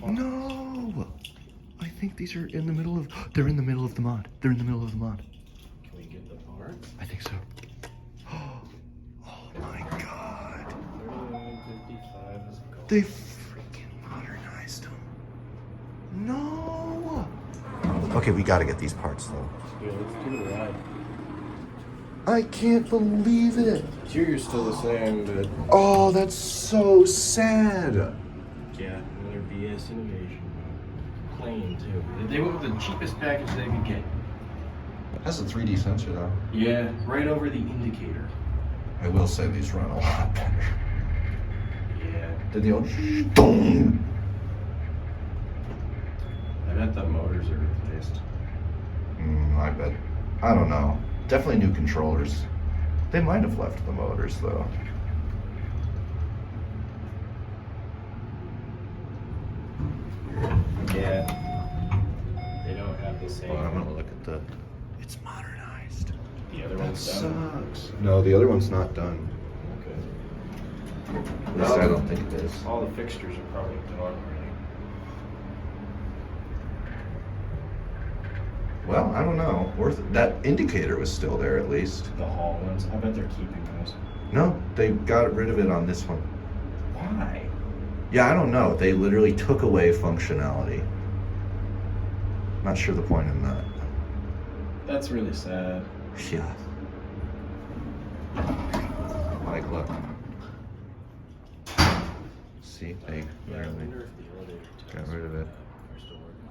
No! I think these are in the middle of... They're in the middle of the mod. They're in the middle of the mod. Can we get the parts? I think so. Oh my god. 39.55 is a goal. They freaking modernized them. No! Okay, we gotta get these parts though. Yeah, let's give it a ride. I can't believe it. Interior's still the same, but... Oh, that's so sad. Yeah, another BS innovation. Plain, too. They went with the cheapest package they could get. That's a 3D sensor though. Yeah, right over the indicator. I will say these run a lot better. Yeah. Did the old boom? I bet the motors are replaced. I bet. I don't know. Definitely new controllers. They might have left the motors though. Yeah. They don't have the same. Well, I'm gonna look at the. It's modernized. The other That one's done. sucks. No, the other one's not done. Okay. At least I don't think it is. All the fixtures are probably done already. Well, I don't know. That indicator was still there at least. The hall ones, I bet they're keeping those. No, they got rid of it on this one. Why? Yeah, I don't know. They literally took away functionality. Not sure the point in that. That's really sad. Yeah. Like, look. See, they Yeah, I literally wonder if the elevator got rid of it. are still working.